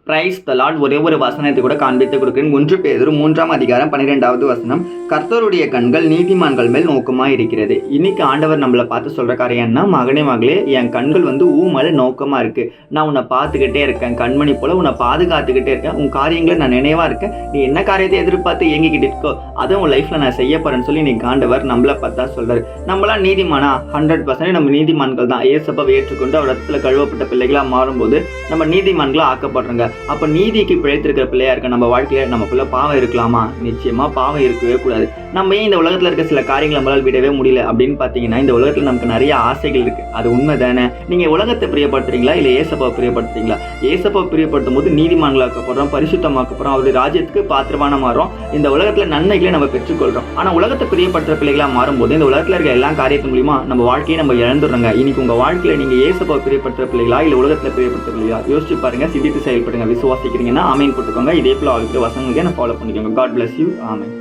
Praise the Lord. ஒரே ஒரு வசனத்தை கூட காண்பித்து கொடுக்கிறேன். 1 பேதுரு 3ஆம் அதிகாரம் 12வது வசனம். கர்த்தருடைய கண்கள் நீதிமான்கள் மேல் நோக்கமாக இருக்கிறது. இன்னைக்கு ஆண்டவர் நம்மளை பார்த்து சொல்ற காரியம் என்ன? மகனே மகளே, என் கண்கள் மேல நோக்கமா இருக்கு. நான் உன்னை பார்த்துக்கிட்டே இருக்கேன். கண்மணி போல உன்னை பாதுகாத்துக்கிட்டே இருக்கேன். உன் காரியங்களை நான் நினைவா இருக்கேன். நீ என்ன காரியத்தை எதிர்பார்த்து இயங்கிக்கிட்டு இருக்கோ அதை உன் லைஃப்ல நான் செய்ய போறேன்னு சொல்லி இன்னைக்கு ஆண்டவர் நம்மளை பார்த்தா சொல்றாரு. நம்மளாம் நீதிமானா? 100% நம்ம நீதிமான்கள் தான். இயேசுவை ஏற்றுக்கொண்டு அவர் இடத்துல கழுவப்பட்ட பிள்ளைகளா மாறும்போது நம்ம நீதிமான்களா ஆக்கப்படுறோங்க. அப்ப நீதிக்கு பிழைத்திருக்கிற பிள்ளையா இருக்க நம்ம வாழ்க்கையில நமக்குள்ள பாவம் இருக்கலாமா? நிச்சயமா பாவம் இருக்கவே கூடாது. நம்ம ஏன் இந்த உலகத்துல இருக்க சில காரியங்களை நம்மளால் விடவே முடியல அப்படின்னு பாத்தீங்கன்னா, இந்த உலகத்துல நமக்கு நிறைய ஆசைகள் இருக்கு. அது உண்மை தானே? நீங்க உலகத்தை பிரியப்படுத்துறீங்களா இல்ல ஏசப்பாவை பிரியப்படுத்துறீங்களா? ஏசப்பாவை பிரியப்படுத்தும் போது நீதிமான்களாக்கப்படுறோம், பரிசுத்தமாக்கப்படுறோம், அவருடைய ராஜ்யத்துக்கு பாத்திரமான மாறும். இந்த உலகத்துல நன்மைகளை நம்ம பெற்றுக்கொள்றோம். ஆனா உலகத்தை பிரியப்படுத்துற பிள்ளைகளா மாறும்போது இந்த உலகத்துல இருக்க எல்லா காரியத்து மூலியமா நம்ம வாழ்க்கையை நம்ம இழந்துடுறோங்க. இன்னைக்கு உங்க வாழ்க்கையில நீங்க ஏசப்பாவை பிரியப்படுத்துற பிள்ளைகளா இல்ல உலகத்துல பிரியப்படுத்துற பிள்ளைகளா? யோசிச்சு பாருங்க, சிந்தித்து செயல்படுங்க. விசுவாசிக்கிறீங்கன்னா ஆமீன் போட்டுக்கோங்க. இதே போல ஆகிற வசனங்களை ஃபாலோ பண்ணிக்கோங்க. God bless you. ஆமீன்.